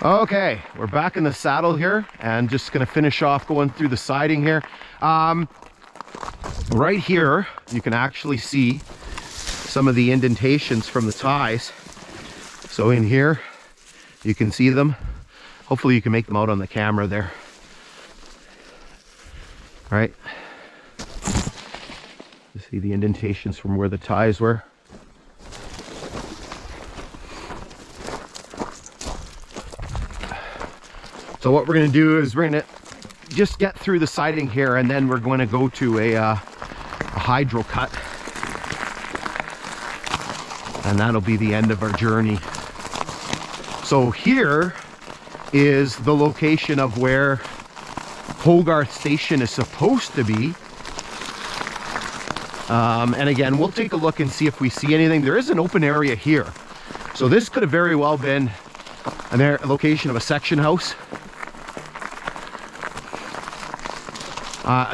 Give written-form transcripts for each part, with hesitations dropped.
Okay, we're back in the saddle here and just gonna finish off going through the siding here. Right here, you can actually see some of the indentations from the ties. So in here, you can see them. Hopefully you can make them out on the camera there. All right. You see the indentations from where the ties were. So what we're going to do is we're going to just get through the siding here, and then we're going to go to a hydro cut, and that'll be the end of our journey. So here is the location of where Hogarth Station is supposed to be. And again, we'll take a look and see if we see anything. There is an open area here, so this could have very well been a location of a section house.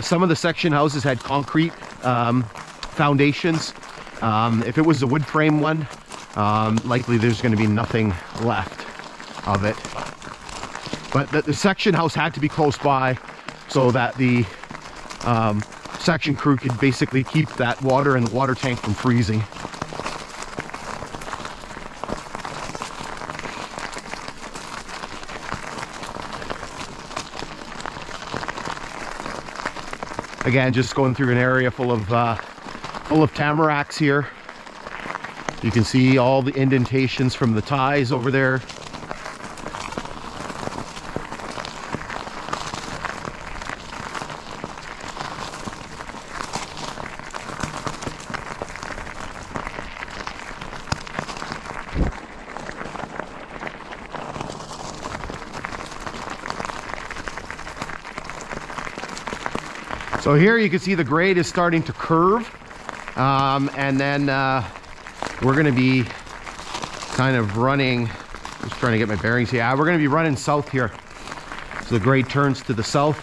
Some of the section houses had concrete foundations. If it was a wood frame one, likely there's going to be nothing left of it. But the section house had to be close by so that the section crew could basically keep that water in the water tank from freezing. Again, just going through an area full of tamaracks here. You can see all the indentations from the ties over there. So here you can see the grade is starting to curve, and then we're going to be kind of running, just trying to get my bearings here. We're going to be running south here. So the grade turns to the south.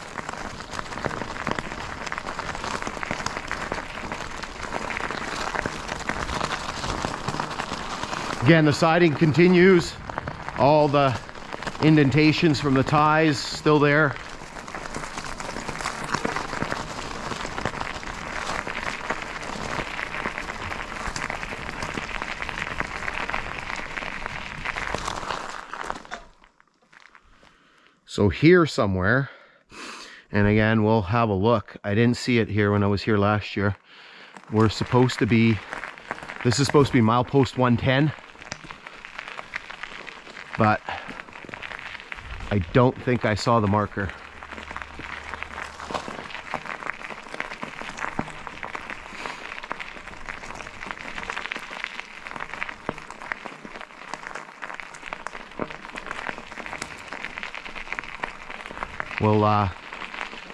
Again, the siding continues. All the indentations from the ties still there. So here somewhere, and again, we'll have a look. I didn't see it here when I was here last year. We're supposed to be, this is supposed to be milepost 110, but I don't think I saw the marker.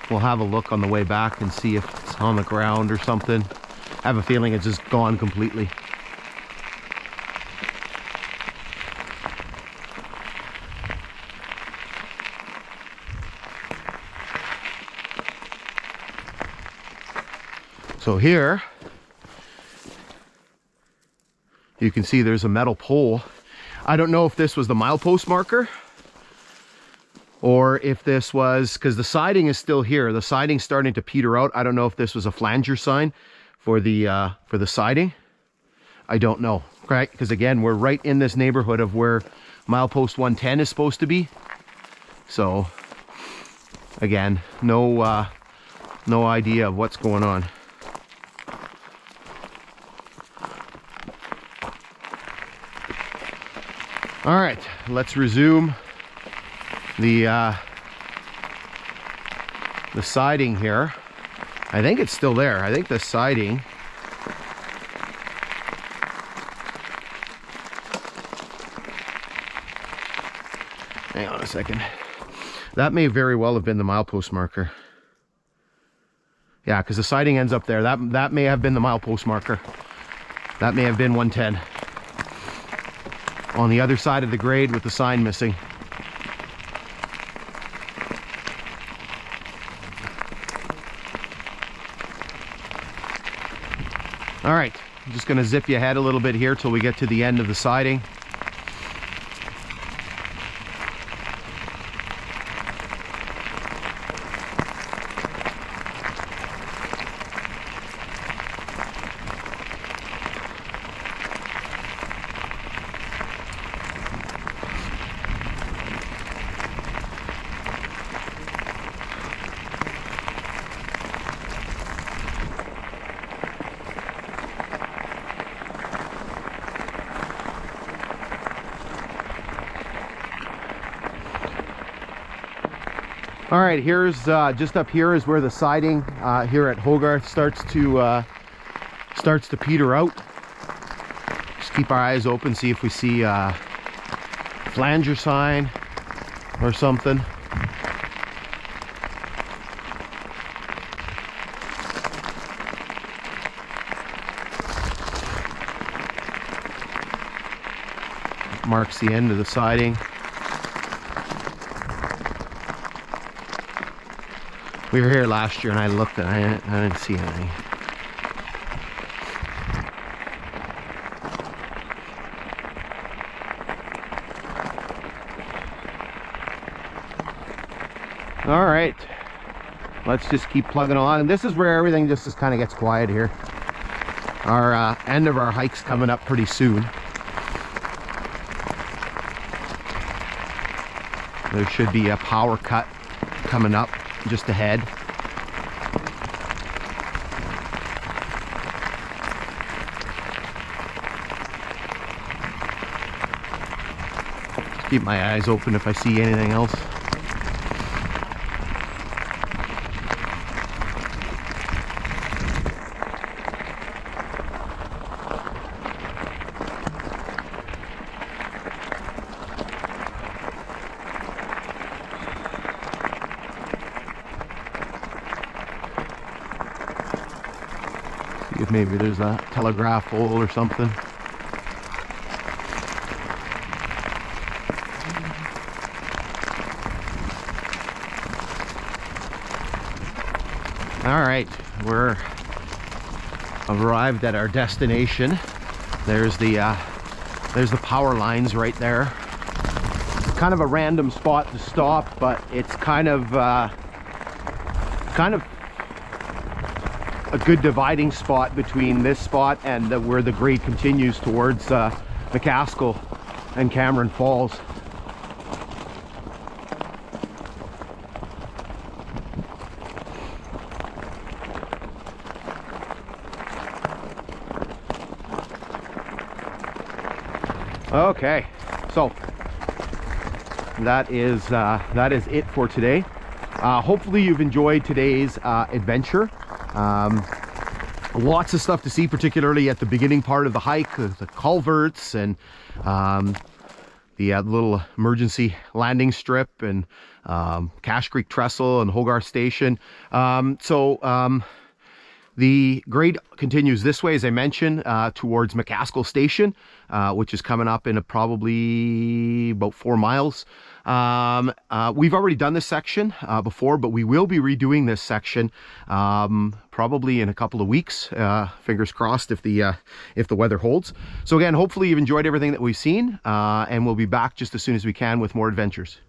We'll have a look on the way back and see if it's on the ground or something. I have a feeling it's just gone completely. So here, you can see there's a metal pole. I don't know if this was the milepost marker, or if this was, because the siding is still here. The siding's starting to peter out. I don't know if this was a flanger sign for the siding. I don't know, right? Because again, we're right in this neighborhood of where milepost 110 is supposed to be. So again, no idea of what's going on. All right, let's resume the siding here. I think it's still there. I think the siding, hang on a second, that may very well have been the milepost marker. Yeah, because the siding ends up there. That may have been the milepost marker. That may have been 110 on the other side of the grade with the sign missing. All right, I'm just going to zip you ahead a little bit here till we get to the end of the siding. All right, here's just up here is where the siding here at Hogarth starts to peter out. Just keep our eyes open, see if we see a flanger sign or something. Marks the end of the siding. We were here last year and I looked and I didn't see anything. All right, let's just keep plugging along. And this is where everything just kind of gets quiet here. Our end of our hike's coming up pretty soon. There should be a power cut coming up just ahead. Keep my eyes open if I see anything else. See if maybe there's a telegraph pole or something. All right, we're arrived at our destination. There's the power lines right there. Kind of a random spot to stop, but it's kind of a good dividing spot between this spot and where the grade continues towards McCaskill and Cameron Falls. Okay, so that is it for today. Hopefully you've enjoyed today's adventure. Lots of stuff to see, particularly at the beginning part of the hike, the culverts and the little emergency landing strip and Cache Creek Trestle and Hogarth Station. The grade continues this way, as I mentioned, towards McCaskill Station, which is coming up in probably about 4 miles. We've already done this section before, but we will be redoing this section probably in a couple of weeks. Fingers crossed if the weather holds. So again, hopefully you've enjoyed everything that we've seen, and we'll be back just as soon as we can with more adventures.